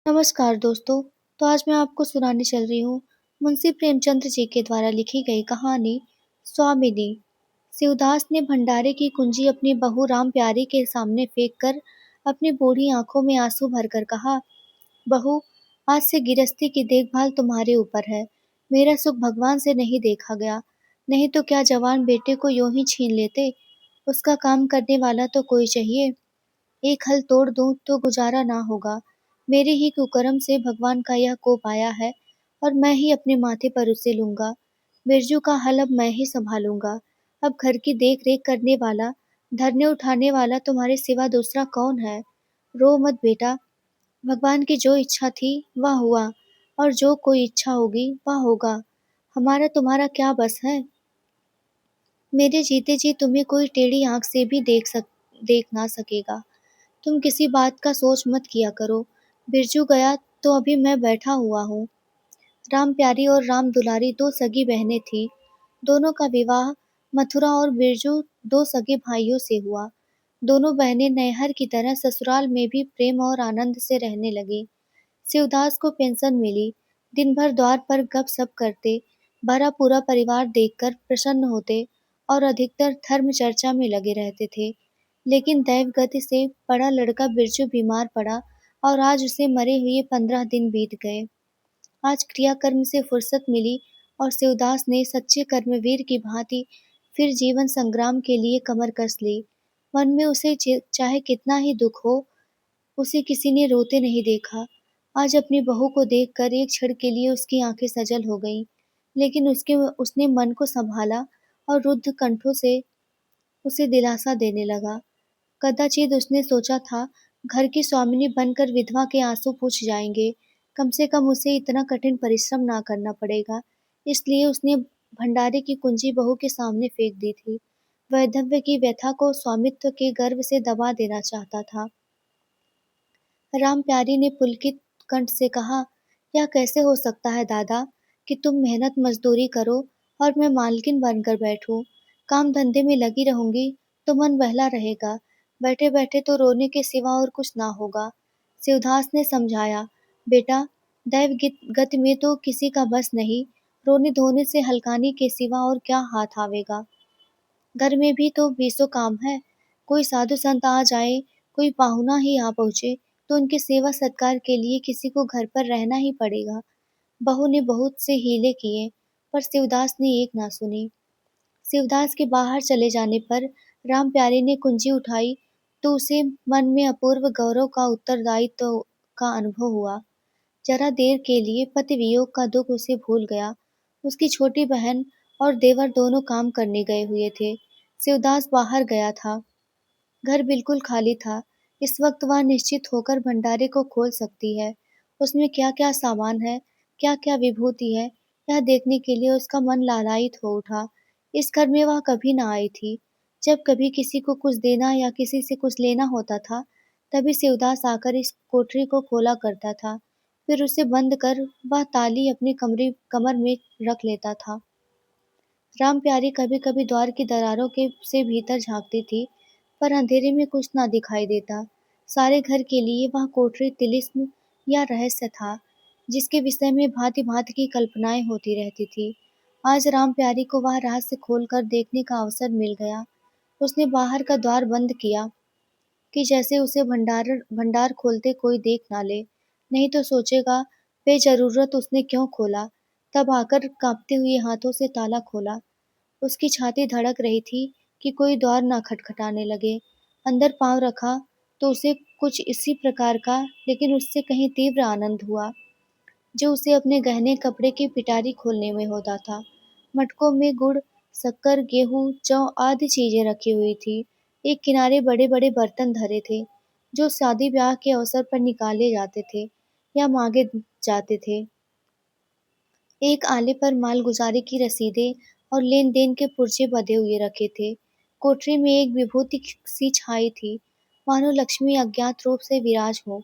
नमस्कार दोस्तों। तो आज मैं आपको सुनाने चल रही हूँ मुंशी प्रेमचंद जी के द्वारा लिखी गई कहानी स्वामिनी। शिवदास ने भंडारे की कुंजी अपनी बहू राम प्यारी के सामने फेंक कर अपनी बूढ़ी आंखों में आंसू भरकर कहा, बहू, आज से गिरस्ती की देखभाल तुम्हारे ऊपर है। मेरा सुख भगवान से नहीं देखा गया, नहीं तो क्या जवान बेटे को यूं ही छीन लेते। उसका काम करने वाला तो कोई चाहिए। एक हल तोड़ दूं तो गुजारा ना होगा। मेरे ही कुकर्म से भगवान का यह कोप आया है और मैं ही अपने माथे पर उसे लूंगा। बिरजू का हल अब मैं ही संभालूंगा। अब घर की देख रेख करने वाला, धरने उठाने वाला तुम्हारे सिवा दूसरा कौन है। रो मत बेटा, भगवान की जो इच्छा थी वह हुआ और जो कोई इच्छा होगी वह होगा। हमारा तुम्हारा क्या बस है। मेरे जीते जी तुम्हें कोई टेढ़ी आंख से भी देख ना सकेगा। तुम किसी बात का सोच मत किया करो। बिरजू गया तो अभी मैं बैठा हुआ हूँ। राम प्यारी और राम दुलारी दो सगी बहनें थीं। दोनों का विवाह मथुरा और बिरजू दो सगे भाइयों से हुआ। दोनों बहनें नैहर की तरह ससुराल में भी प्रेम और आनंद से रहने लगी। शिवदास को पेंशन मिली। दिन भर द्वार पर गपसप करते, भरा पूरा परिवार देखकर प्रसन्न होते और अधिकतर धर्म चर्चा में लगे रहते थे। लेकिन दैवगति से बड़ा लड़का बिरजू बीमार पड़ा और आज उसे मरे हुए 15 दिन बीत गए। आज क्रियाकर्म से फुर्सत मिली और शिवदास ने सच्चे कर्मवीर की भांति फिर जीवन संग्राम के लिए कमर कस ली। मन में उसे चाहे कितना ही दुख हो, उसे किसी ने रोते नहीं देखा। आज अपनी बहू को देखकर एक क्षण के लिए उसकी आंखें सजल हो गईं, लेकिन उसने मन को संभाला और रुद्ध कंठों से उसे दिलासा देने लगा। कदाचित उसने सोचा था, घर की स्वामिनी बनकर विधवा के आंसू पूछ जाएंगे, कम से कम उसे इतना कठिन परिश्रम ना करना पड़ेगा। इसलिए उसने भंडारे की कुंजी बहू के सामने फेंक दी थी। वैधव्य की व्यथा को स्वामित्व के गर्व से दबा देना चाहता था। राम प्यारी ने पुलकित कंठ से कहा, यह कैसे हो सकता है दादा, कि तुम मेहनत मजदूरी करो और मैं मालकिन बनकर बैठूं। काम धंधे में लगी रहूंगी तो मन बहला रहेगा। बैठे बैठे तो रोने के सिवा और कुछ ना होगा। शिवदास ने समझाया, बेटा, दैव गति में तो किसी का बस नहीं। रोने धोने से हल्कानी के सिवा और क्या हाथ आवेगा। घर में भी तो बीसों काम है। कोई साधु संत आ जाए, कोई पाहुना ही आ पहुंचे, तो उनकी सेवा सत्कार के लिए किसी को घर पर रहना ही पड़ेगा। बहू ने बहुत से हीले किए, पर शिवदास ने एक ना सुनी। शिवदास के बाहर चले जाने पर राम प्यारे ने कुंजी उठाई तो उसे मन में अपूर्व गौरव का उत्तरदायित्व का अनुभव हुआ। जरा देर के लिए पति वियोग का दुख उसे भूल गया। उसकी छोटी बहन और देवर दोनों काम करने गए हुए थे। शिवदास बाहर गया था। घर बिल्कुल खाली था। इस वक्त वह निश्चित होकर भंडारे को खोल सकती है। उसमें क्या क्या सामान है, क्या क्या विभूति है, यह देखने के लिए उसका मन लालायित हो उठा। इस घर में वह कभी न आई थी। जब कभी किसी को कुछ देना या किसी से कुछ लेना होता था, तभी शिवदास आकर इस कोठरी को खोला करता था। फिर उसे बंद कर वह ताली अपनी कमर में रख लेता था। राम प्यारी कभी कभी द्वार की दरारों के से भीतर झांकती थी, पर अंधेरे में कुछ ना दिखाई देता। सारे घर के लिए वह कोठरी तिलिस्म या रहस्य था, जिसके विषय में भांति भांति की कल्पनाएं होती रहती थी। आज राम प्यारी को वह रहस्य खोलकर देखने का अवसर मिल गया। उसने बाहर का द्वार बंद किया कि जैसे उसे भंडार खोलते कोई देख ना ले, नहीं तो सोचेगा बेजरूरत उसने क्यों खोला। तब आकर कांपते हुए हाथों से ताला खोला। उसकी छाती धड़क रही थी कि कोई द्वार ना खटखटाने लगे। अंदर पांव रखा तो उसे कुछ इसी प्रकार का, लेकिन उससे कहीं तीव्र आनंद हुआ, जो उसे अपने गहने कपड़े की पिटारी खोलने में होता था। मटकों में गुड़, शक्कर, गेहूं, जौ आदि चीजें रखी हुई थी। एक किनारे बड़े बड़े बर्तन धरे थे, जो शादी ब्याह के अवसर पर निकाले जाते थे या मांगे जाते थे। एक आले पर मालगुजारी की रसीदें और लेन देन के पुर्जे बंधे हुए रखे थे। कोठरी में एक विभूति सी छाई थी, मानो लक्ष्मी अज्ञात रूप से विराज हो।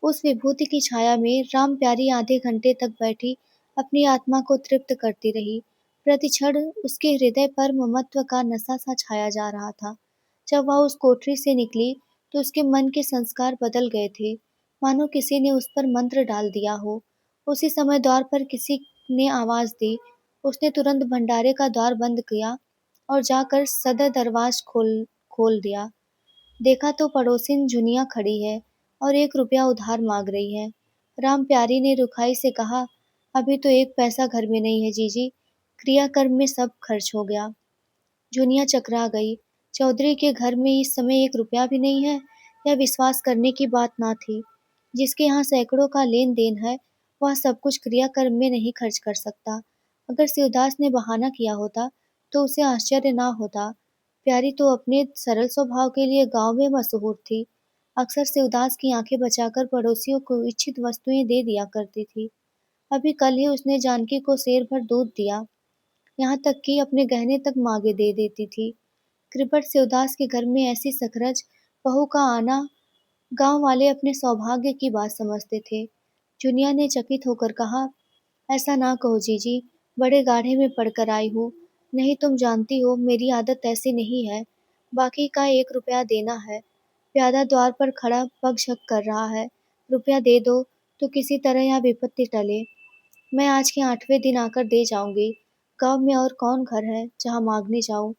उस विभूति की छाया में राम प्यारी आधे घंटे तक बैठी अपनी आत्मा को तृप्त करती रही। प्रतिक्षण उसके हृदय पर ममत्व का नशा सा छाया जा रहा था। जब वह उस कोठरी से निकली तो उसके मन के संस्कार बदल गए थे। मानो किसी ने उस पर मंत्र डाल दिया हो। उसी समय द्वार पर किसी ने आवाज दी। उसने तुरंत भंडारे का द्वार बंद किया और जाकर सदर दरवाज खोल खोल दिया। देखा तो पड़ोसिन जुनिया खड़ी है और 1 रुपया उधार मांग रही है। राम प्यारी ने रुखाई से कहा, अभी तो 1 पैसा घर में नहीं है जीजी, क्रियाकर्म में सब खर्च हो गया। जुनिया चकरा गई। चौधरी के घर में इस समय 1 रुपया भी नहीं है। यह विश्वास करने की बात ना थी। जिसके यहाँ सैकड़ों का लेन देन है, वह सब कुछ क्रियाकर्म में नहीं खर्च कर सकता। अगर शिवदास ने बहाना किया होता तो उसे आश्चर्य ना होता। प्यारी तो अपने सरल स्वभाव के लिए गांव में मशहूर थी। अक्सर शिवदास की आंखें बचाकर पड़ोसियों को इच्छित वस्तुएं दे दिया करती थी। अभी कल ही उसने जानकी को सेर भर दूध दिया, यहाँ तक कि अपने गहने तक मांगे दे देती थी। कृपट शिवदास के घर में ऐसी सखरज बहू का आना गांव वाले अपने सौभाग्य की बात समझते थे। जुनिया ने चकित होकर कहा, ऐसा ना कहो जीजी, बड़े गाढ़े में पढ़कर आई हूँ। नहीं तुम जानती हो मेरी आदत ऐसी नहीं है। बाकी का 1 रुपया देना है। प्यादा द्वार पर खड़ा पग झक कर रहा है। रुपया दे दो तो किसी तरह यह विपत्ति टले। मैं आज के 8वें दिन आकर दे जाऊंगी। गांव में और कौन घर है जहाँ मांगने जाऊं।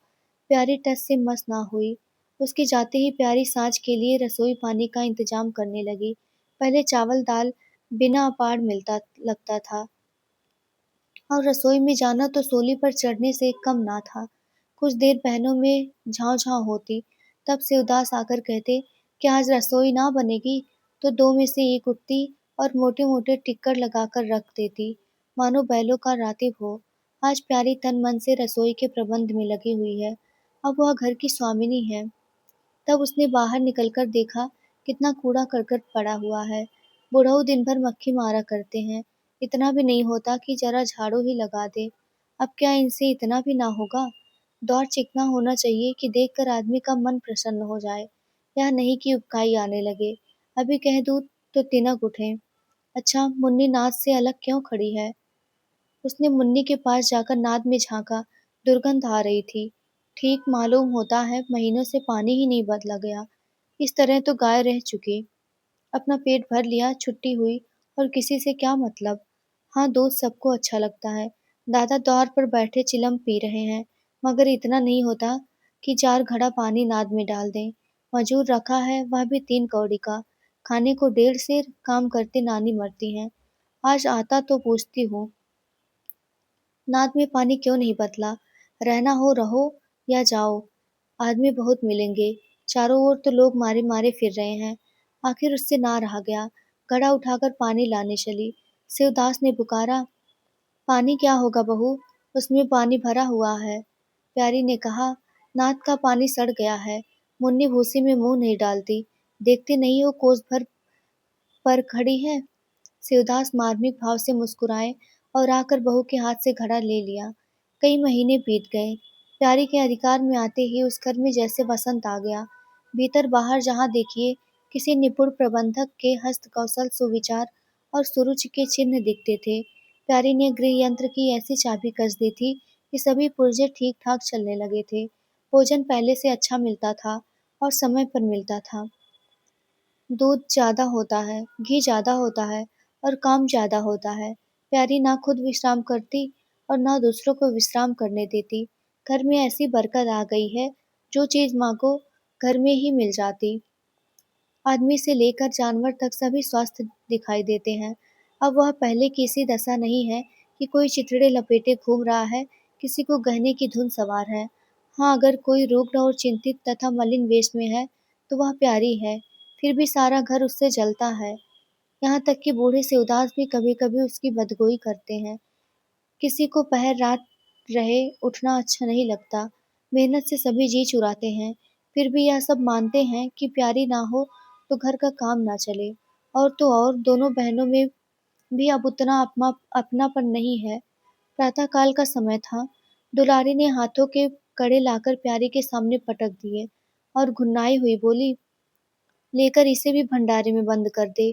प्यारी टस से मस ना हुई। उसके जाते ही प्यारी सांझ के लिए रसोई पानी का इंतजाम करने लगी। पहले चावल दाल बिना अपाड़ मिलता लगता था और रसोई में जाना तो सूली पर चढ़ने से कम ना था। कुछ देर बहनों में झांव-झांव होती, तब से उदास आकर कहते कि आज रसोई ना बनेगी, तो 2 में से एक उठती और मोटे-मोटे टिक्कर लगाकर रख देती, मानो बैलों का रातिब हो। आज प्यारी तन मन से रसोई के प्रबंध में लगी हुई है। अब वह घर की स्वामिनी है। तब उसने बाहर निकलकर देखा कितना कूड़ा करकट पड़ा हुआ है। बुढ़ऊ दिन भर मक्खी मारा करते हैं। इतना भी नहीं होता कि जरा झाड़ू ही लगा दे। अब क्या इनसे इतना भी ना होगा? दौर चिकना होना चाहिए कि देखकर आदमी का मन प्रसन्न हो जाए। यह नहीं कि उबकाई आने लगे। अभी कह दूँ तो तिनक उठे। अच्छा, मुन्नी नाद से अलग क्यों खड़ी है? उसने मुन्नी के पास जाकर नाद में झांका। दुर्गंध आ रही थी। ठीक मालूम होता है महीनों से पानी ही नहीं बदला गया। इस तरह तो गाय रह चुकी। अपना पेट भर लिया, छुट्टी हुई और किसी से क्या मतलब। हाँ, दूध सबको अच्छा लगता है। दादा द्वार पर बैठे चिलम पी रहे हैं, मगर इतना नहीं होता कि 4 घड़ा पानी नाद में डाल दें। मजूर रखा है, वह भी 3 कौड़ी का। खाने को 1.5 सेर, काम करते नानी मरती हैं। आज आता तो पूछती हूँ, नाद में पानी क्यों नहीं बदला? रहना हो रहो या जाओ, आदमी बहुत मिलेंगे। चारों ओर तो लोग मारे मारे फिर रहे हैं। आखिर उससे ना रहा गया। घड़ा उठाकर पानी लाने चली। शिवदास ने पुकारा, पानी क्या होगा बहू, उसमें पानी भरा हुआ है। प्यारी ने कहा, नाद का पानी सड़ गया है। मुन्नी भूसी में मुंह नहीं डालती। देखते नहीं हो कोस भर पर खड़ी है। शिवदास मार्मिक भाव से मुस्कुराए और आकर बहू के हाथ से घड़ा ले लिया। कई महीने बीत गए। प्यारी के अधिकार में आते ही उस घर में जैसे वसंत आ गया। भीतर बाहर जहाँ देखिए किसी निपुण प्रबंधक के हस्त कौशल, सुविचार और सुरुचि के चिन्ह दिखते थे। प्यारी ने गृह यंत्र की ऐसी चाबी कस दी थी कि सभी पुर्जे ठीक ठाक चलने लगे थे। भोजन पहले से अच्छा मिलता था और समय पर मिलता था। दूध ज़्यादा होता है, घी ज़्यादा होता है और काम ज़्यादा होता है। प्यारी ना खुद विश्राम करती और ना दूसरों को विश्राम करने देती। घर में ऐसी बरकत आ गई है, जो चीज़ मांगो घर में ही मिल जाती। आदमी से लेकर जानवर तक सभी स्वस्थ दिखाई देते हैं। अब वह पहले की सी दशा नहीं है कि कोई चिथड़े लपेटे घूम रहा है, किसी को गहने की धुन सवार है। हाँ, अगर कोई रुग्ण और चिंतित तथा मलिन वेश में है, तो वह प्यारी है। फिर भी सारा घर उससे जलता है। यहाँ तक कि बूढ़े से उदास भी कभी-कभी उसकी बदगोई करते हैं। किसी को पहर रात रहे उठना अच्छा नहीं लगता। मेहनत से सभी जी चुराते हैं। फिर भी यह सब मानते हैं कि प्यारी ना हो तो घर का काम ना चले। और तो और दोनों बहनों में भी अब उतना अपनापन नहीं है। प्रातःकाल का समय था। दुलारी ने हाथों के कड़े लाकर प्यारी के सामने पटक दिए और घुनाई हुई बोली, लेकर इसे भी भंडारे में बंद कर दे।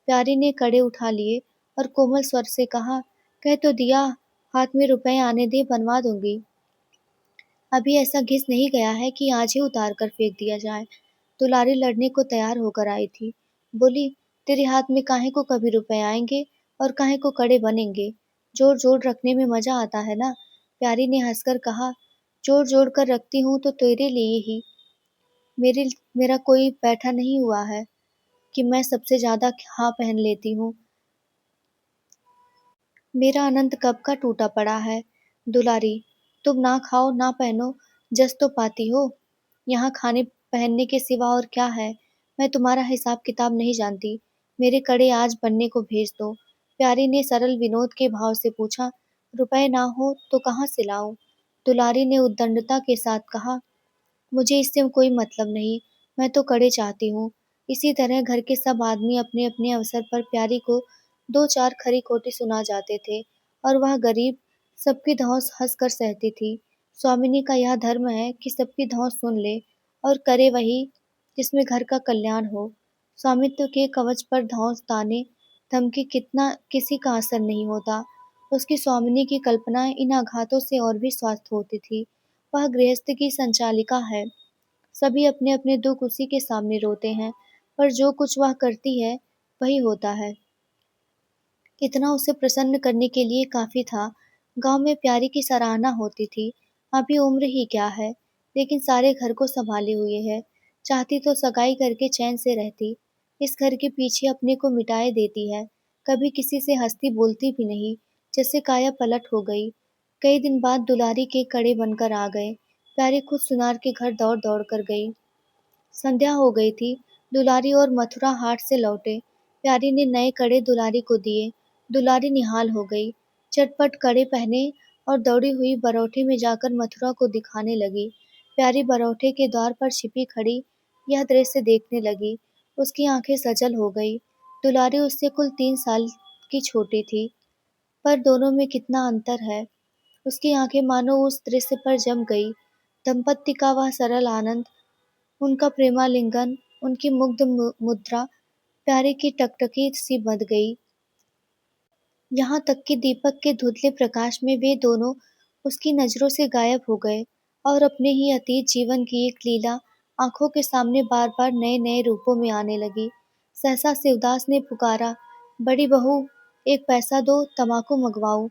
प्यारी ने कड़े उठा लिए और कोमल स्वर से कहा, कह तो दिया, हाथ में रुपए आने दे, बनवा दूंगी। अभी ऐसा घिस नहीं गया है कि आज ही उतार कर फेंक दिया जाए। दुलारी लड़ने को तैयार होकर आई थी। बोली, तेरे हाथ में काहे को कभी रुपए आएंगे और काहे को कड़े बनेंगे। जोड़ जोड़ रखने में मजा आता है ना। प्यारी ने हंसकर कहा, जोड़ जोड़ कर रखती हूँ तो तेरे लिए ही। मेरे मेरा कोई बैठा नहीं हुआ है कि मैं सबसे ज्यादा हाँ पहन लेती हूँ। मेरा अनंत कब का टूटा पड़ा है। दुलारी, तुम ना खाओ ना पहनो, जस तो पाती हो। यहाँ खाने पहनने के सिवा और क्या है। मैं तुम्हारा हिसाब किताब नहीं जानती। मेरे कड़े आज बनने को भेज दो। प्यारी ने सरल विनोद के भाव से पूछा। रुपए ना हो तो कहाँ से लाऊं। दुलारी ने उद्दंडता के साथ कहा, मुझे इससे कोई मतलब नहीं, मैं तो कड़े चाहती हूँ। इसी तरह घर के सब आदमी अपने अपने अवसर पर प्यारी को दो चार खरी खोटी सुना जाते थे और वह गरीब सबकी धौंस हंस कर सहती थी। स्वामिनी का यह धर्म है कि सबकी धौंस सुन ले और करे वही जिसमें घर का कल्याण हो। स्वामित्व के कवच पर धौंस ताने धमकी कितना किसी का असर नहीं होता। उसकी स्वामिनी की कल्पना इन आघातों से और भी स्वस्थ होती थी। वह गृहस्थ की संचालिका है। सभी अपने अपने दुख उसी के सामने रोते हैं, पर जो कुछ वह करती है वही होता है। इतना उसे प्रसन्न करने के लिए काफी था। गांव में प्यारी की सराहना होती थी। अभी उम्र ही क्या है, लेकिन सारे घर को संभाले हुए है। चाहती तो सगाई करके चैन से रहती। इस घर के पीछे अपने को मिटाए देती है। कभी किसी से हंसती बोलती भी नहीं, जैसे काया पलट हो गई। कई दिन बाद दुलारी के कड़े बनकर आ गए। प्यारी खुद सुनार के घर दौड़ दौड़ कर गई। संध्या हो गई थी। दुलारी और मथुरा हाट से लौटे। प्यारी ने नए कड़े दुलारी को दिए। दुलारी निहाल हो गई। चटपट कड़े पहने और दौड़ी हुई बरौठे में जाकर मथुरा को दिखाने लगी। प्यारी बरौठे के द्वार पर छिपी खड़ी यह दृश्य देखने लगी। उसकी आंखें सजल हो गई। दुलारी उससे कुल 3 साल की छोटी थी, पर दोनों में कितना अंतर है। उसकी आंखें मानो उस दृश्य पर जम गई। दंपत्ति का वह सरल आनंद, उनका प्रेमालिंगन, उनकी मुग्ध मुद्रा प्यारे की टकटकी सी बंध गई। यहाँ तक कि दीपक के धुंधले प्रकाश में वे दोनों उसकी नजरों से गायब हो गए और अपने ही अतीत जीवन की एक लीला आंखों के सामने बार बार नए नए रूपों में आने लगी। सहसा शिवदास ने पुकारा, बड़ी बहू, एक पैसा दो, तमाकू मंगवाऊं।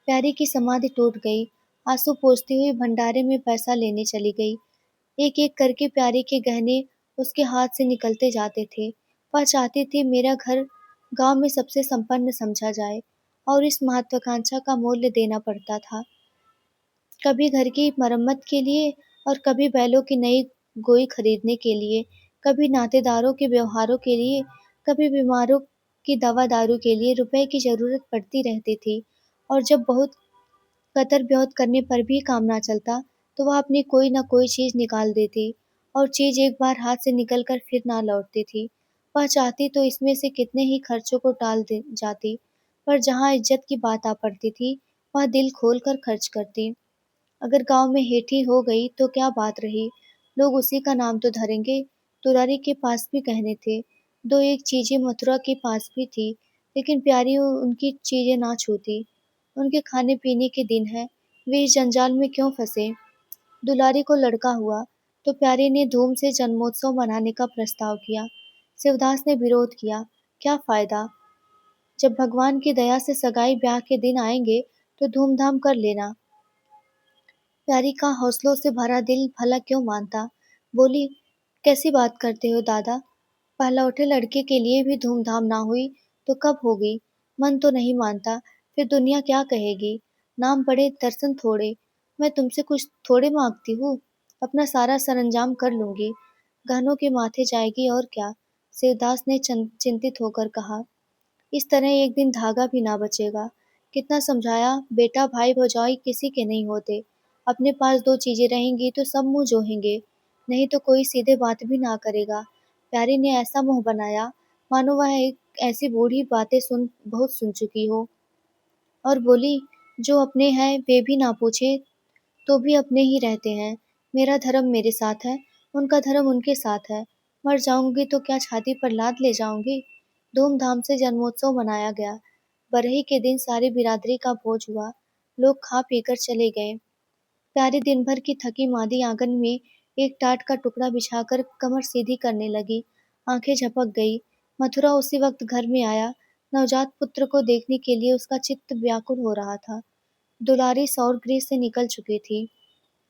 प्यारी की समाधि टूट गई। आंसू पोंछती हुई भंडारे में पैसा लेने चली गई। एक एक करके प्यारी के गहने उसके हाथ से निकलते जाते थे। वह चाहती थी मेरा घर गांव में सबसे संपन्न समझा जाए, और इस महत्वाकांक्षा का मूल्य देना पड़ता था। कभी घर की मरम्मत के लिए और कभी बैलों की नई गोई खरीदने के लिए, कभी नातेदारों के व्यवहारों के लिए, कभी बीमारों की दवा दारू के लिए रुपए की जरूरत पड़ती रहती थी। और जब बहुत कतर ब्योत करने पर भी काम ना चलता, तो वह अपनी कोई न कोई चीज निकाल देती, और चीज एक बार हाथ से निकल कर फिर ना लौटती थी। वह चाहती तो इसमें से कितने ही खर्चों को टाल दे जाती, पर जहाँ इज्जत की बात आ पड़ती थी, वह दिल खोल कर खर्च करती। अगर गांव में हेठी हो गई तो क्या बात रही, लोग उसी का नाम तो धरेंगे। दुरारी के पास भी गहने थे, दो एक चीजें मथुरा के पास भी थी, लेकिन प्यारी उनकी चीजें ना छूती। उनके खाने पीने के दिन है, वे इस जंजाल में क्यों फंसे। दुलारी को लड़का हुआ तो प्यारी ने धूम से जन्मोत्सव मनाने का प्रस्ताव किया। शिवदास ने विरोध किया। क्या फायदा, जब भगवान की दया से सगाई ब्याह के दिन आएंगे तो धूमधाम कर लेना। प्यारी का हौसलों से भरा दिल भला क्यों मानता। बोली, कैसी बात करते हो दादा, पहलौठे लड़के के लिए भी धूमधाम ना हुई तो कब होगी। मन तो नहीं मानता, फिर दुनिया क्या कहेगी। नाम बड़े दर्शन थोड़े, मैं तुमसे कुछ थोड़े मांगती हूँ, अपना सारा सरंजाम कर लूंगी, गहनों के माथे जाएगी और क्या। शिवदास ने चिंतित होकर कहा, इस तरह एक दिन धागा भी ना बचेगा। कितना समझाया, बेटा भाई भौजाई किसी के नहीं होते। अपने पास दो चीजें रहेंगी तो सब मुंह जोहेंगे, नहीं तो कोई सीधे बात भी ना करेगा। प्यारी ने ऐसा मुंह बनाया मानो वह एक ऐसी बूढ़ी बातें बहुत सुन चुकी हो, और बोली, जो अपने हैं वे भी ना पूछे तो भी अपने ही रहते हैं। मेरा धर्म मेरे साथ है, उनका धर्म उनके साथ है। मर जाऊंगी तो क्या छाती पर लाद ले जाऊंगी। धूमधाम से जन्मोत्सव मनाया गया। बरही के दिन सारी बिरादरी का भोज हुआ। लोग खा पीकर चले गए। प्यारी दिन भर की थकी मादी आंगन में एक टाट का टुकड़ा बिछाकर कमर सीधी करने लगी। आंखें झपक गई। मथुरा उसी वक्त घर में आया। नवजात पुत्र को देखने के लिए उसका चित्त व्याकुल हो रहा था। दुलारी सौर गृह से निकल चुकी थी।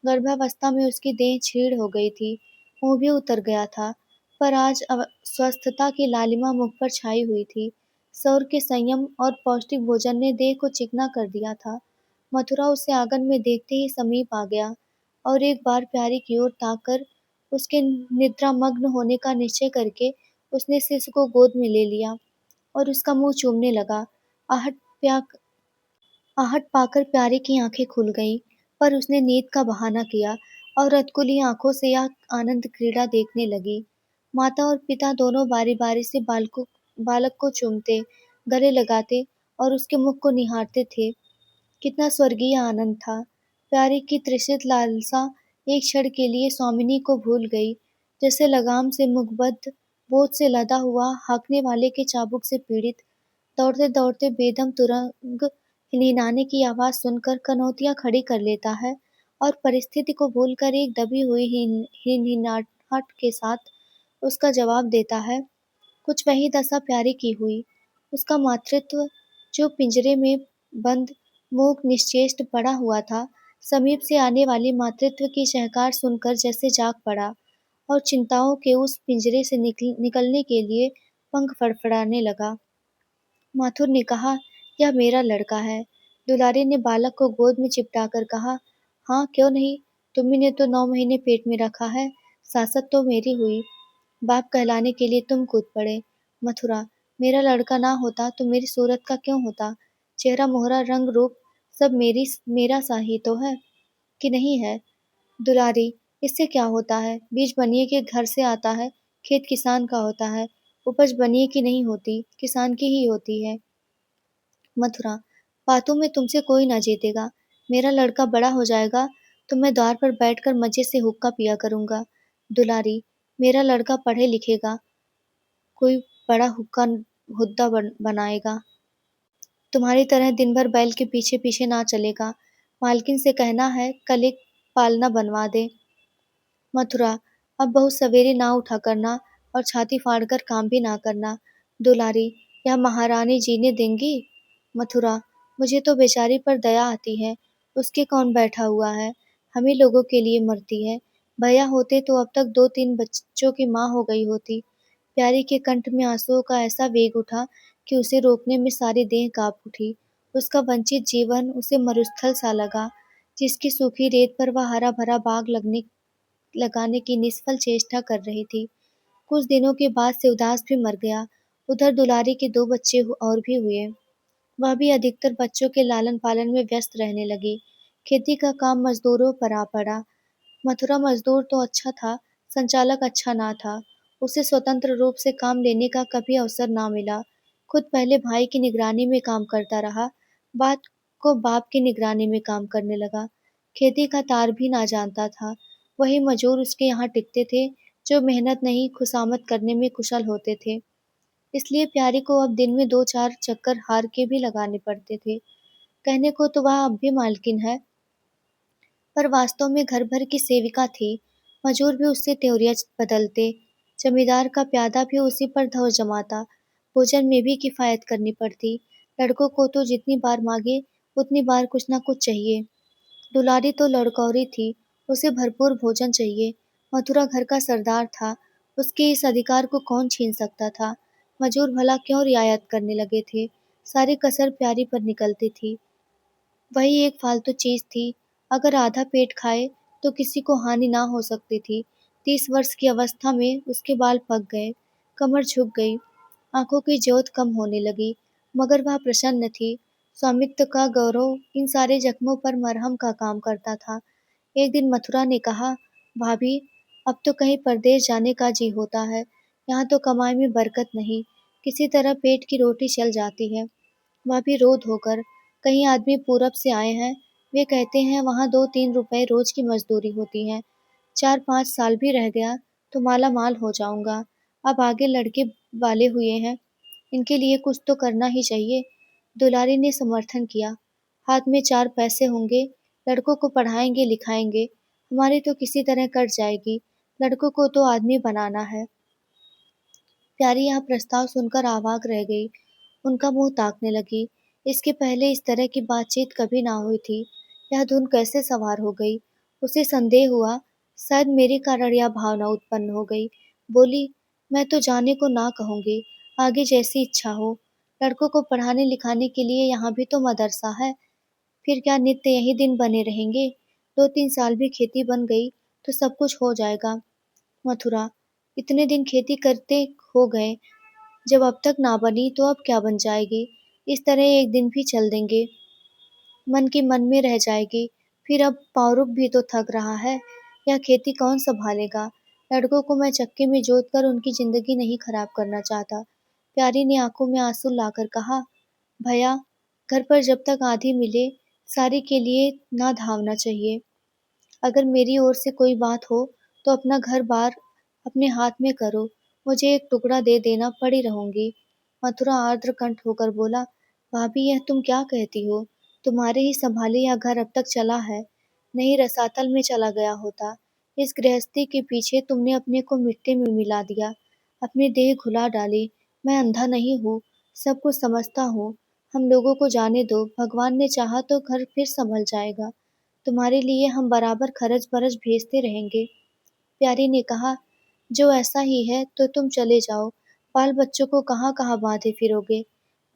गर्भावस्था में उसकी देह क्षीण हो गई थी, मुंह भी उतर गया था, पर आज स्वस्थता की लालिमा मुख पर छाई हुई थी। सौर के संयम और पौष्टिक भोजन ने देह को चिकना कर दिया था। मथुरा उसे आंगन में देखते ही समीप आ गया और एक बार प्यारी की ओर ताककर उसके निद्रामग्न होने का निश्चय करके उसने शिशु को गोद में ले लिया और उसका मुंह चूमने लगा। आहट प्या आहट पाकर प्यारे की आंखें खुल गईं, पर उसने नींद का बहाना किया और रतकुली आंखों से यह आनंद क्रीड़ा देखने लगी। माता और पिता दोनों बारी-बारी से बालक को चूमते, गले लगाते और उसके मुख को निहारते थे। कितना स्वर्गीय आनंद था! प्यारे की तृषित लालसा एक क्षण के लिए स्वामिनी को भूल गई, जैसे लगाम से मुखबद्ध, बोझ से लदा हुआ, हाँकने वाले के चाबुक से पीड़ित, दौड़ते-दौड़ते बेदम तुरंग हिनहिनाने की आवाज़ सुनकर कनौतियाँ खड़ी कर लेता है और परिस्थिति को भूलकर एक दबी हुई हिनहिनाहट के साथ उसका जवाब देता है। कुछ वही दशा प्यारे की हुई। उसका मातृत्व, जो पिंजरे में बंद मूक निश्चेष्ट पड़ा हुआ था, समीप से आने वाली मातृत्व की चहकार सुनकर जैसे जाग पड़ा और चिंताओं के उस पिंजरे से निकलने के लिए पंख फड़फड़ाने लगा। माथुर ने कहा, यह मेरा लड़का है। दुलारी ने बालक को गोद में चिपटाकर कहा, हाँ क्यों नहीं, तुम्ही ने तो 9 महीने पेट में रखा है, सासत तो मेरी हुई। बाप कहलाने के लिए तुम कूद पड़े। मथुरा, मेरा लड़का ना होता तो मेरी सूरत का क्यों होता? चेहरा मोहरा रंग रूप सब मेरा सा ही तो है, कि नहीं है? दुलारी, इससे क्या होता है? बीज बनिए के घर से आता है, खेत किसान का होता है, उपज बनिए की नहीं होती, किसान की ही होती है। मथुरा, बातों में तुमसे कोई ना जीतेगा। मेरा लड़का बड़ा हो जाएगा तो मैं द्वार पर बैठकर मजे से हुक्का पिया करूंगा। दुलारी, मेरा लड़का पढ़े लिखेगा, कोई बड़ा हुद्दा बनाएगा। तुम्हारी तरह दिन भर बैल के पीछे पीछे ना चलेगा। मालकिन से कहना है कल एक पालना बनवा दे। मथुरा, अब बहुत सवेरे ना उठा करना और छाती फाड़कर काम भी ना करना। दुलारी, यह महारानी जीने देंगी? मथुरा, मुझे तो बेचारी पर दया आती है। उसके कौन बैठा हुआ है, हम ही लोगों के लिए मरती है। भैया होते तो अब तक 2-3 बच्चों की माँ हो गई होती। प्यारी के कंठ में आंसुओं का ऐसा वेग उठा कि उसे रोकने में सारी देह कांप उठी। उसका वंचित जीवन उसे मरुस्थल सा लगा, जिसकी सूखी रेत पर वह हरा भरा बाग लगाने की निष्फल चेष्टा कर रही थी। कुछ दिनों के बाद शिवदास भी मर गया। उधर दुलारी के 2 बच्चे और भी हुए। वह भी अधिकतर बच्चों के लालन पालन में व्यस्त रहने लगी। खेती का काम मजदूरों पर आ पड़ा। मथुरा मजदूर तो अच्छा था, संचालक अच्छा ना था। उसे स्वतंत्र रूप से काम लेने का कभी अवसर ना मिला। खुद पहले भाई की निगरानी में काम करता रहा, बाद को बाप की निगरानी में काम करने लगा। खेती का तार भी ना जानता था। वही मजूर उसके यहाँ टिकते थे, जो मेहनत नहीं खुशामद करने में कुशल होते थे। इसलिए प्यारी को अब दिन में 2-4 चक्कर हार के भी लगाने पड़ते थे। कहने को तो वह अब भी मालकिन है, पर वास्तव में घर भर की सेविका थी। मजूर भी उससे त्योरियां बदलते, जमींदार का प्यादा भी उसी पर धौं जमाता। भोजन में भी किफायत करनी पड़ती। लड़कों को तो जितनी बार मांगे उतनी बार कुछ ना कुछ चाहिए। दुलारी तो लड़कौरी थी, उसे भरपूर भोजन चाहिए। मथुरा घर का सरदार था, उसके इस अधिकार को कौन छीन सकता था? मजूर भला क्यों रियायत करने लगे थे? सारी कसर प्यारी पर निकलती थी। वही एक फालतू चीज थी, अगर आधा पेट खाए तो किसी को हानि ना हो सकती थी। 30 वर्ष की अवस्था में उसके बाल पक गए, कमर झुक गई, आंखों की ज्योत कम होने लगी, मगर वह प्रसन्न थी। स्वामित्व का गौरव इन सारे जख्मों पर मरहम का काम करता था। एक दिन मथुरा ने कहा, भाभी, अब तो कहीं परदेश जाने का जी होता है। यहाँ तो कमाई में बरकत नहीं, किसी तरह पेट की रोटी चल जाती है। वह भी रो धोकर। कई आदमी पूरब से आए हैं, वे कहते हैं वहाँ 2-3 रुपए रोज की मजदूरी होती है। 4-5 साल भी रह गया तो माला माल हो जाऊंगा। अब आगे लड़के वाले हुए हैं, इनके लिए कुछ तो करना ही चाहिए। दुलारी ने समर्थन किया। हाथ में 4 पैसे होंगे, लड़कों को पढ़ाएंगे लिखाएंगे, हमारी तो किसी तरह कट जाएगी। लड़कों को तो आदमी बनाना है। प्यारी यह प्रस्ताव सुनकर अवाक रह गई। उनका मुंह ताकने लगी। इसके पहले इस तरह की बातचीत कभी ना हुई थी। यह धुन कैसे सवार हो गई? उसे संदेह हुआ, शायद मेरे कारण यह भावना उत्पन्न हो गई। बोली, मैं तो जाने को ना कहूँगी, आगे जैसी इच्छा हो। लड़कों को पढ़ाने लिखाने के लिए यहाँ भी तो मदरसा है। फिर क्या नित्य यही दिन बने रहेंगे? 2-3 साल भी खेती बन गई तो सब कुछ हो जाएगा। मथुरा, इतने दिन खेती करते हो गए, जब अब तक ना बनी तो अब क्या बन जाएगी? इस तरह एक दिन भी चल देंगे, मन की मन में रह जाएगी। फिर अब पावरुख भी तो थक रहा है, यह खेती कौन संभालेगा? लड़कों को मैं चक्के में जोत कर उनकी जिंदगी नहीं खराब करना चाहता। प्यारी ने आंखों में आंसू लाकर कहा, भैया, घर पर जब तक आधी मिले, सारी के लिए ना धावना चाहिए। अगर मेरी ओर से कोई बात हो तो अपना घर-बार अपने हाथ में करो, मुझे एक टुकड़ा दे देना, पड़ी रहूँगी। मथुरा आर्द्र कंठ होकर बोला, भाभी यह तुम क्या कहती हो? तुम्हारे ही संभाले यह घर अब तक चला है, नहीं रसातल में चला गया होता। इस गृहस्थी के पीछे तुमने अपने को मिट्टी में मिला दिया, अपनी देह घुला डाली। मैं अंधा नहीं हूँ, सब कुछ समझता हूँ। हम लोगों को जाने दो, भगवान ने चाहा तो घर फिर संभल जाएगा। तुम्हारे लिए हम बराबर खर्च बरच भेजते रहेंगे। प्यारी ने कहा, जो ऐसा ही है तो तुम चले जाओ, बाल बच्चों को कहाँ कहाँ बांधे फिरोगे।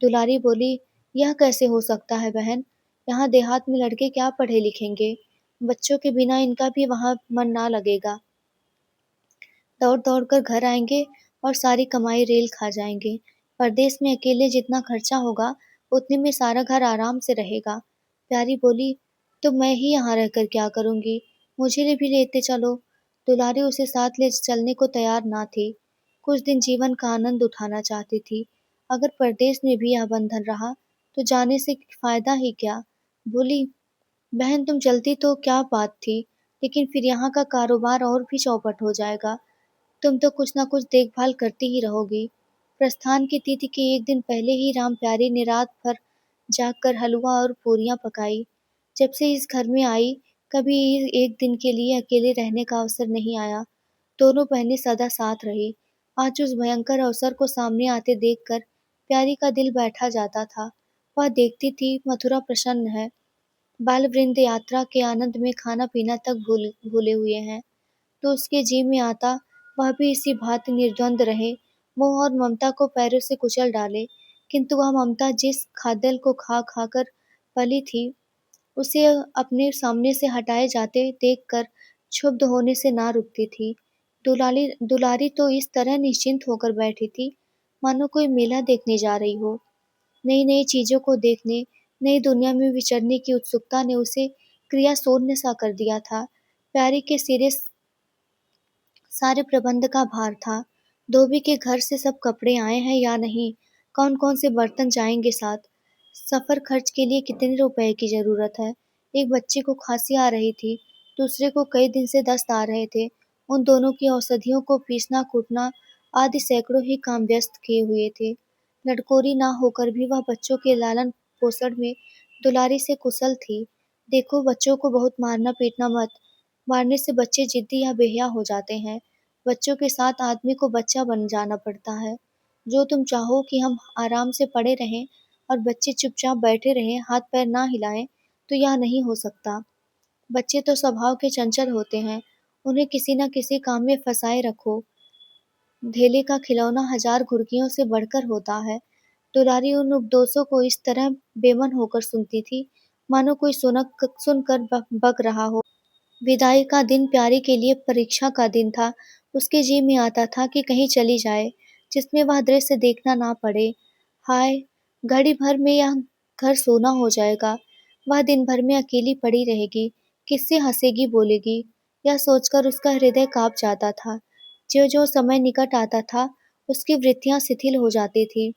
दुलारी बोली, यह कैसे हो सकता है बहन? यहाँ देहात में लड़के क्या पढ़े लिखेंगे? बच्चों के बिना इनका भी वहाँ मन ना लगेगा। दौड़ दौड़ कर घर आएंगे और सारी कमाई रेल खा जाएंगे। परदेश में अकेले जितना खर्चा होगा, उतने में सारा घर आराम से रहेगा। प्यारी बोली, तो मैं ही यहाँ रहकर क्या करूँगी? मुझे भी लेते चलो। दुलारी उसे साथ ले चलने को तैयार ना थी। कुछ दिन जीवन का आनंद उठाना चाहती थी। अगर परदेश में भी यह बंधन रहा, तो जाने से फायदा ही क्या? बोली, बहन तुम चलती तो क्या बात थी, लेकिन फिर यहाँ का कारोबार और भी चौपट हो जाएगा। तुम तो कुछ ना कुछ देखभाल करती ही रहोगी। प्रस्थान की तिथि के एक दिन पहले ही राम प्यारी ने रात भर जागकर हलवा और पूरियां पकाई। जब से इस घर में आई, कभी एक दिन के लिए अकेले रहने का अवसर नहीं आया। दोनों बहनें सदा साथ रही। आज उस भयंकर अवसर को सामने आते देखकर प्यारी का दिल बैठा जाता था। वह देखती थी, मथुरा प्रसन्न है। बाल वृंद यात्रा के आनंद में खाना पीना तक भूले हुए हैं। तो उसके जी में आता, वह भी इसी भांति निर्द्वंद रहे, मोह और ममता को पैरों से कुचल डाले। किंतु वह ममता जिस खाद्यल को खा खाकर पली थी, उसे अपने सामने से हटाए जाते देखकर क्षुब्ध होने से ना रुकती थी। दुलारी दुलारी तो इस तरह निश्चिंत होकर बैठी थी, मानो कोई मेला देखने जा रही हो। नई नई चीजों को देखने, नई दुनिया में विचरने की उत्सुकता ने उसे क्रिया शून्य सा कर दिया था। प्यारी के सिरे सारे प्रबंध का भार था। धोबी के घर से सब कपड़े आए हैं या नहीं, कौन कौन से बर्तन जाएंगे साथ, सफर खर्च के लिए कितने रुपए की जरूरत है। एक बच्चे को खांसी आ रही थी, दूसरे को कई दिन से दस्त आ रहे थे। उन दोनों की औषधियों को पीसना कूटना आदि सैकड़ों ही काम व्यस्त किए हुए थे। लड़कोरी ना होकर भी वह बच्चों के लालन पोषण में दुलारी से कुशल थी। देखो, बच्चों को बहुत मारना पीटना मत, मारने से बच्चे जिद्दी या बेहया हो जाते हैं। बच्चों के साथ आदमी को बच्चा बन जाना पड़ता है। जो तुम चाहो कि हम आराम से पड़े रहें और बच्चे चुपचाप बैठे रहें, हाथ पैर ना हिलाएं, तो यह नहीं हो सकता। बच्चे तो स्वभाव के चंचल होते हैं, उन्हें किसी न किसी काम में फंसाए रखो। धेले का खिलौना हजार घुड़कियों से बढ़कर होता है। दुलारी उन उपदेशों को इस तरह बेमन होकर सुनती थी, मानो कोई सुनकर बक रहा हो। विदाई का दिन प्यारी के लिए परीक्षा का दिन था। उसके जी में आता था कि कहीं चली जाए, जिसमें वह दृश्य देखना ना पड़े। हाय, घड़ी भर में यह घर सोना हो जाएगा। वह दिन भर में अकेली पड़ी रहेगी, किससे हंसेगी बोलेगी, यह सोचकर उसका हृदय कांप जाता था। जो जो समय निकट आता था, उसकी वृत्तियां शिथिल हो जाती थी।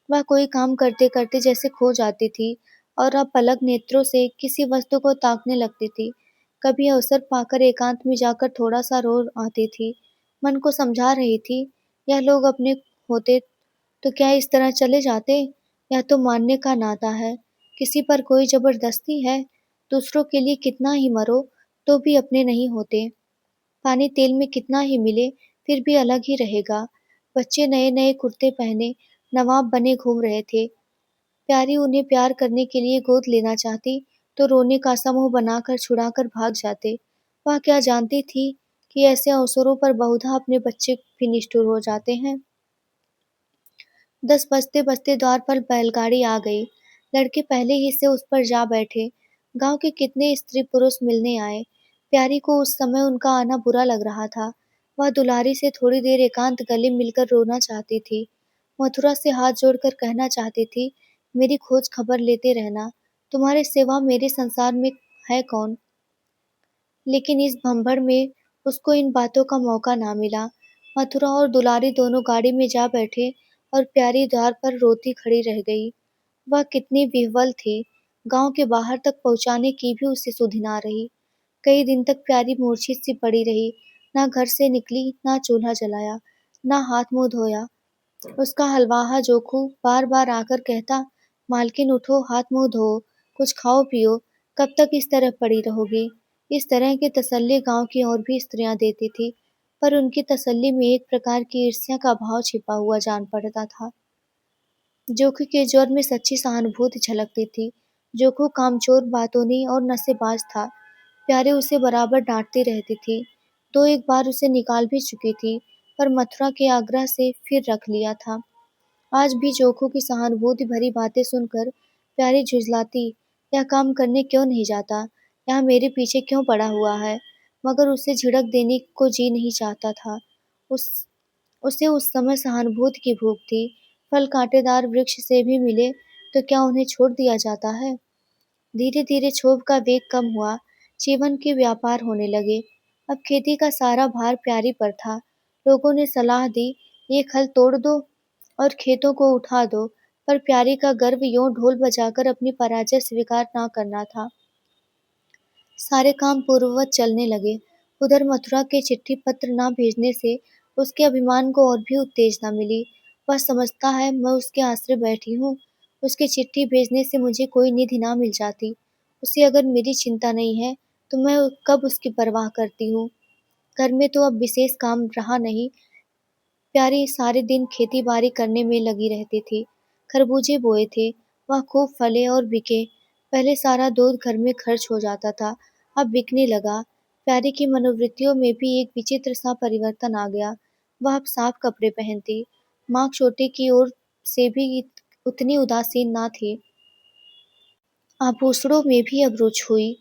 वह कोई काम करते करते जैसे खो जाती थी और अब पलक नेत्रों से किसी वस्तु को ताकने लगती थी। कभी अवसर पाकर एकांत में जाकर थोड़ा सा रो आती थी। मन को समझा रही थी, यह लोग अपने होते तो क्या इस तरह चले जाते? यह तो मानने का नाता है। किसी पर कोई जबरदस्ती है। दूसरों के लिए कितना ही मरो, तो भी अपने नहीं होते। पानी तेल में कितना ही मिले, फिर भी अलग ही रहेगा। बच्चे नए-नए कुर्ते पहने नवाब बने घूम रहे थे। प्यारी उन्हें प्यार करने के लिए गोद लेना चाहती तो रोने का समूह बनाकर छुड़ाकर भाग जाते। वह क्या जानती थी कि ऐसे अवसरों पर बहुधा अपने बच्चे भी निष्ठुर हो जाते हैं। 10 बजते-बजते द्वार पर बैलगाड़ी आ गई। लड़के पहले ही से उस पर जा बैठे। गांव के कितने स्त्री-पुरुष मिलने आए। प्यारी को उस समय उनका आना बुरा लग रहा था। वह दुलारी से थोड़ी देर एकांत गले मिलकर रोना चाहती थी। मथुरा से हाथ जोड़कर कहना चाहती थी, मेरी खोज खबर लेते रहना। तुम्हारे सिवा मेरे संसार में है कौन? लेकिन इस भंभड़ में उसको इन बातों का मौका ना मिला। मथुरा और दुलारी दोनों गाड़ी में जा बैठे और प्यारी द्वार पर रोती खड़ी रह गई। वह कितनी विह्वल थी, गांव के बाहर तक पहुंचाने की भी उसे सुधि ना रही। कई दिन तक प्यारी मूर्छित सी पड़ी रही, ना घर से निकली, ना चूल्हा जलाया, ना हाथ मुंह धोया। उसका हलवाहा जोखू बार बार आकर कहता, मालकिन उठो, हाथ मुंह धो, कुछ खाओ पियो, कब तक इस तरह पड़ी रहोगी। इस तरह की तसल्ली गांव की और भी स्त्रियां देती थी, पर उनकी तसल्ली में एक प्रकार की ईर्ष्या का भाव छिपा हुआ जान पड़ता था। जोखू के ज्वर में सच्ची सहानुभूति झलकती थी। जोखू कामचोर, बातूनी और नशेबाज था। प्यारी उसे बराबर डांटती रहती थी। तो एक बार उसे निकाल भी चुकी थी, पर मथुरा के आग्रह से फिर रख लिया था। आज भी जोखू की सहानुभूति भरी बातें सुनकर प्यारी झुंझलाती, यह काम करने क्यों नहीं जाता, यह मेरे पीछे क्यों पड़ा हुआ है, मगर उसे झिड़क देने को जी नहीं चाहता था। उस उसे उस समय सहानुभूति की भूख थी। फल कांटेदार वृक्ष से भी मिले तो क्या उन्हें छोड़ दिया जाता है। धीरे धीरे क्षोभ का वेग कम हुआ, जीवन के व्यापार होने लगे। अब खेती का सारा भार प्यारी पर था। लोगों ने सलाह दी, एक हल तोड़ दो और खेतों को उठा दो, पर प्यारी का गर्व यों ढोल बजाकर अपनी पराजय स्वीकार ना करना था। सारे काम पूर्ववत चलने लगे। उधर मथुरा के चिट्ठी पत्र ना भेजने से उसके अभिमान को और भी उत्तेजना मिली। वह समझता है मैं उसके आश्रय बैठी हूँ। उसके चिट्ठी भेजने से मुझे कोई निधि ना मिल जाती। उसे अगर मेरी चिंता नहीं है तो मैं कब उसकी परवाह करती हूँ। घर में तो अब विशेष काम रहा नहीं। प्यारी सारे दिन खेती-बाड़ी करने में लगी रहती थी। खरबूजे बोए थे, वह खूब फले और बिके। पहले सारा दूध घर में खर्च हो जाता था, अब बिकने लगा। प्यारी की मनोवृत्तियों में भी एक विचित्र सा परिवर्तन आ गया। वह अब साफ कपड़े पहनती, माँ छोटे की ओर से भी उतनी उदासीन ना थी। आभूषणों में भी अब रुचि हुई।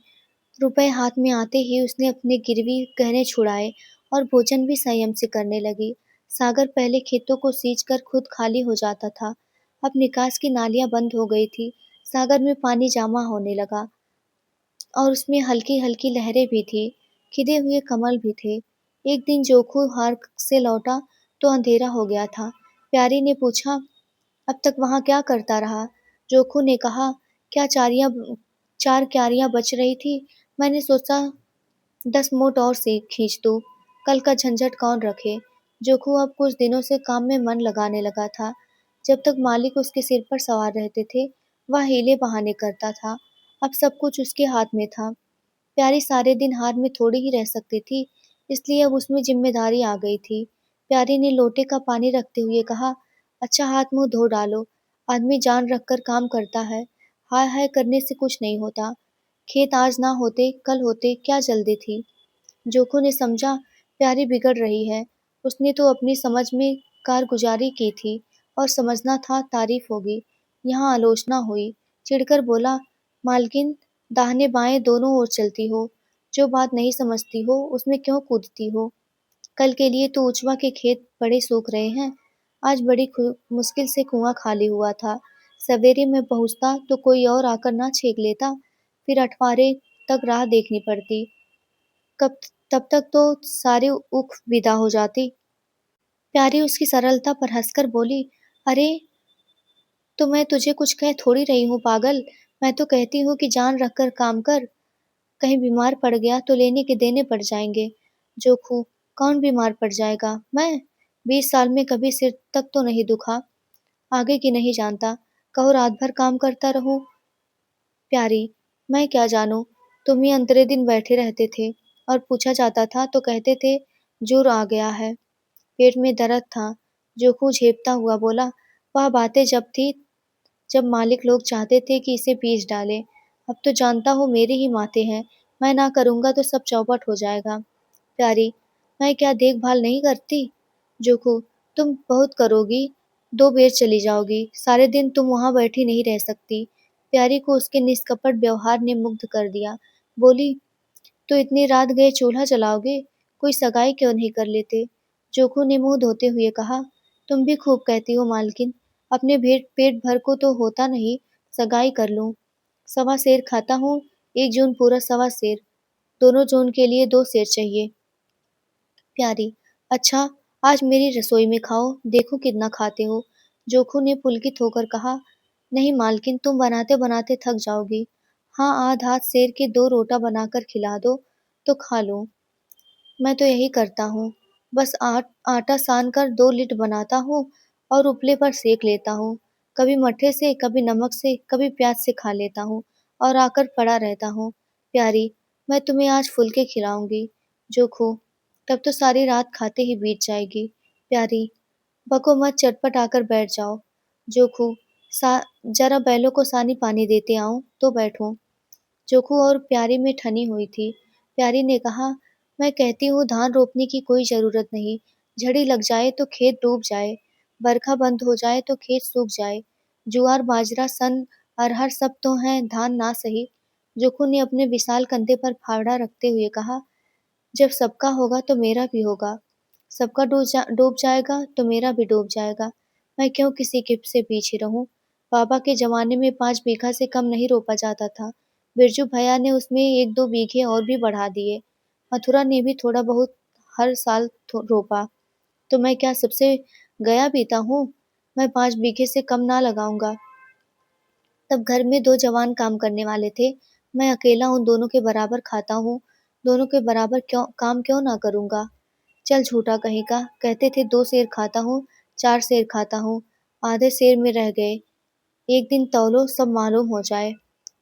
रुपए हाथ में आते ही उसने अपने गिरवी गहने छुड़ाए और भोजन भी संयम से करने लगी। सागर पहले खेतों को सींचकर खुद खाली हो जाता था, अब निकास की नालियां बंद हो गई थी। सागर में पानी जमा होने लगा और उसमें हल्की हल्की लहरें भी थी, खिले हुए कमल भी थे। एक दिन जोखू हार से लौटा तो अंधेरा हो गया था। प्यारी ने पूछा, अब तक वहां क्या करता रहा? जोखू ने कहा, क्या चार क्यारियां बच रही थी, मैंने सोचा 10 मोट और से खींच दूं, कल का झंझट कौन रखे। जोखू अब कुछ दिनों से काम में मन लगाने लगा था। जब तक मालिक उसके सिर पर सवार रहते थे, वह हीले बहाने करता था। अब सब कुछ उसके हाथ में था। प्यारी सारे दिन हार में थोड़ी ही रह सकती थी, इसलिए अब उसमें जिम्मेदारी आ गई थी। प्यारी ने लोटे का पानी रखते हुए कहा, अच्छा हाथ मुंह धो डालो, आदमी जान रखकर काम करता है, हाय हाय करने से कुछ नहीं होता। खेत आज ना होते कल होते, क्या जल्दी थी। जोखू ने समझा प्यारी बिगड़ रही है। उसने तो अपनी समझ में कारगुजारी की थी और समझना था तारीफ होगी। यहाँ आलोचना हुई। चिढ़कर बोला, मालकिन दाहिने बाएं दोनों ओर चलती हो, जो बात नहीं समझती हो उसमें क्यों कूदती हो। कल के लिए तो उचवा के खेत बड़े सूख रहे हैं। आज बड़ी मुश्किल से कुआं खाली हुआ था। सवेरे में पहुंचता तो कोई और आकर ना छेक लेता, फिर अठवारे तक राह देखनी पड़ती। कब तब तक तो सारी ऊख विदा हो जाती। प्यारी उसकी सरलता पर हंसकर बोली, अरे तो मैं तुझे कुछ कह थोड़ी रही हूँ पागल। मैं तो कहती हूँ कि जान रखकर काम कर, कहीं बीमार पड़ गया तो लेने के देने पड़ जाएंगे। जोखू, कौन बीमार पड़ जाएगा? मैं 20 साल में कभी सिर तक तो नहीं दुखा, आगे की नहीं जानता। कहो रात भर काम करता रहूं। प्यारी, मैं क्या जानूं, तुम ही अंतरे दिन बैठे रहते थे और पूछा जाता था तो कहते थे जोर आ गया है, पेट में दर्द था। जोखू झेपता हुआ बोला, वह बातें जब थी जब मालिक लोग चाहते थे कि इसे पीस डालें। अब तो जानता हूँ मेरे ही माथे हैं, मैं ना करूँगा तो सब चौपट हो जाएगा। प्यारी, मैं क्या देखभाल नहीं करती? जोखू, तुम बहुत करोगी, 2 बेर चली जाओगी, सारे दिन तुम वहाँ बैठी नहीं रह सकती। प्यारी को उसके निष्कपट व्यवहार ने मुग्ध कर दिया। बोली, तो इतनी रात गए चूल्हा जलाओगे? कोई सगाई क्यों नहीं कर लेते? जोखू ने मुंह धोते हुए कहा, तुम भी खूब कहती हो मालकिन, अपने भेट पेट भर को तो होता नहीं, सगाई कर लूं। 1.25 सेर खाता हूँ, 1 जून पूरा 1.25 सेर, दोनों जून के लिए 2 सेर चाहिए। प्यारी, अच्छा, आज मेरी रसोई में खाओ, देखो कितना खाते हो। जोखू ने पुलकित होकर कहा, नहीं मालकिन, तुम बनाते बनाते थक जाओगी। हाँ, आध हाथ सेर के 2 रोटा बनाकर खिला दो तो खा लूं। मैं तो यही करता हूँ, बस आटा सान कर 2 लिट बनाता हूँ और उपले पर सेक लेता हूँ। कभी मट्ठे से, कभी नमक से, कभी प्याज से खा लेता हूँ और आकर पड़ा रहता हूँ। प्यारी, मैं तुम्हें आज फुलके खिलाऊंगी। जोखू, तब तो सारी रात खाते ही बीत जाएगी। प्यारी, बको मत, चटपट आकर बैठ जाओ। जोखू, सा जरा बैलों को सानी पानी देते आऊं तो बैठूं। जोखू और प्यारी में ठनी हुई थी। प्यारी ने कहा, मैं कहती हूँ धान रोपने की कोई जरूरत नहीं, झड़ी लग जाए तो खेत डूब जाए, बरखा बंद हो जाए तो खेत सूख जाए, जुआर बाजरा सन अरहर सब तो हैं, धान ना सही। जोखू ने अपने विशाल कंधे पर फावड़ा रखते हुए कहा, जब सबका होगा तो मेरा भी होगा, सबका डूब जाएगा तो मेरा भी डूब जाएगा। मैं क्यों किसी के से पीछे रहूं? बाबा के जमाने में 5 बीघा से कम नहीं रोपा जाता था। बिरजू भैया ने उसमें 1-2 बीघे और भी बढ़ा दिए। मथुरा ने भी थोड़ा बहुत हर साल रोपा। तो मैं क्या सबसे गया बीता हूँ? मैं 5 बीघे से कम ना लगाऊंगा। तब घर में 2 जवान काम करने वाले थे। मैं अकेला उन दोनों के बराबर खाता हूँ। दोनों के बराबर काम क्यों ना करूँगा? चल झूठा कहीं का, कहते थे 2 सेर खाता हूँ, 4 सेर खाता हूँ, आधे सेर में रह गए। एक दिन तौलो, सब मालूम हो जाए।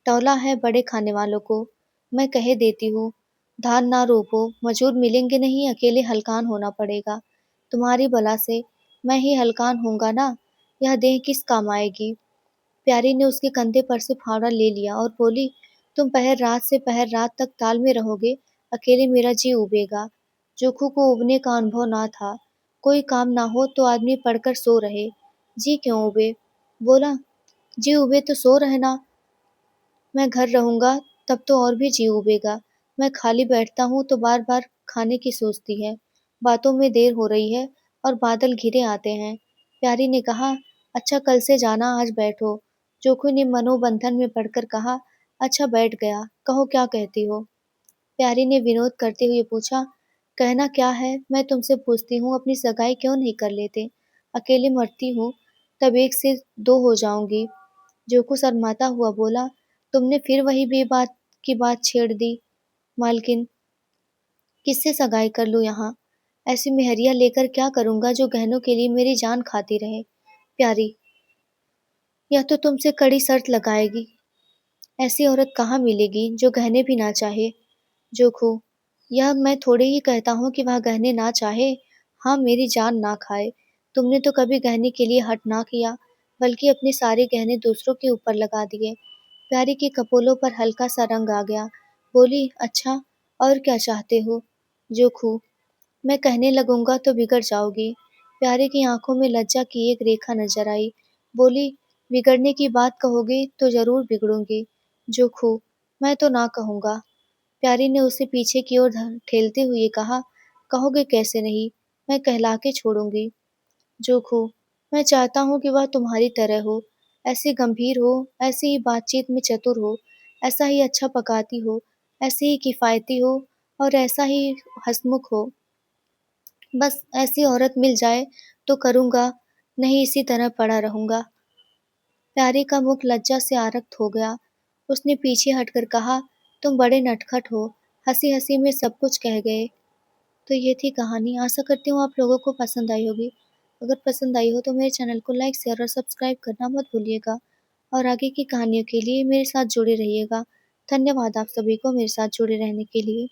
तौला है बड़े खाने वालों को। मैं कहे देती हूँ, धान ना रोपो, मजूर मिलेंगे नहीं, अकेले हलकान होना पड़ेगा। तुम्हारी बला से मैं ही हलकान होऊंगा ना, यह देह किस काम आएगी? प्यारी ने उसके कंधे पर से फावड़ा ले लिया और बोली, तुम पहर रात से पहर रात तक ताल में रहोगे, अकेले मेरा जी उबेगा। जोखू को उबने का अनुभव ना था। कोई काम ना हो तो आदमी पड़कर सो रहे, जी क्यों उबे? बोला, जी उबे तो सो रहना, मैं घर रहूंगा तब तो और भी जी उबेगा। मैं खाली बैठता हूँ तो बार बार खाने की सोचती है। बातों में देर हो रही है और बादल घिरे आते हैं। प्यारी ने कहा, अच्छा कल से जाना, आज बैठो। जोखू ने मनोबंधन में पड़कर कहा, अच्छा बैठ गया, कहो क्या कहती हो? प्यारी ने विनोद करते हुए पूछा, कहना क्या है, मैं तुमसे पूछती हूँ, अपनी सगाई क्यों नहीं कर लेते? अकेले मरती हूँ, तब 1 से 2 हो जाऊंगी। जोकू शर्माता हुआ बोला, तुमने फिर वही बेबात की बात छेड़ दी। मालकिन, किससे सगाई कर लूं यहाँ? ऐसी मेहरिया लेकर क्या करूंगा जो गहनों के लिए मेरी जान खाती रहे? प्यारी, यह तो तुमसे कड़ी शर्त लगाएगी। ऐसी औरत कहाँ मिलेगी जो गहने भी ना चाहे? जोखू, यह मैं थोड़े ही कहता हूँ कि वह गहने ना चाहे, हाँ मेरी जान ना खाए। तुमने तो कभी गहने के लिए हट ना किया, बल्कि अपने सारे गहने दूसरों के ऊपर लगा दिए। प्यारी के कपोलों पर हल्का सा रंग आ गया। बोली, अच्छा, और क्या चाहते हो? जोखू, मैं कहने लगूंगा तो बिगड़ जाओगी। प्यारे की आंखों में लज्जा की एक रेखा नजर आई। बोली, बिगड़ने की बात कहोगे तो जरूर बिगड़ूंगी। जोखू, मैं तो ना कहूंगा। प्यारी ने उसे पीछे की ओर ठेलते हुए कहा, कहोगे कैसे नहीं, मैं कहला के छोड़ूंगी। जोखू, मैं चाहता हूँ कि वह तुम्हारी तरह हो, ऐसी गंभीर हो, ऐसी ही बातचीत में चतुर हो, ऐसा ही अच्छा पकाती हो, ऐसी ही किफायती हो और ऐसा ही हंसमुख हो। बस ऐसी औरत मिल जाए तो करूँगा, नहीं इसी तरह पड़ा रहूँगा। प्यारी का मुख लज्जा से आरक्त हो गया। उसने पीछे हटकर कहा, तुम बड़े नटखट हो, हंसी-हंसी में सब कुछ कह गए। तो ये थी कहानी। आशा करती हूँ आप लोगों को पसंद आई होगी। अगर पसंद आई हो तो मेरे चैनल को लाइक, शेयर और सब्सक्राइब करना मत भूलिएगा और आगे की कहानियों के लिए मेरे साथ जुड़े रहिएगा। धन्यवाद आप सभी को मेरे साथ जुड़े रहने के लिए।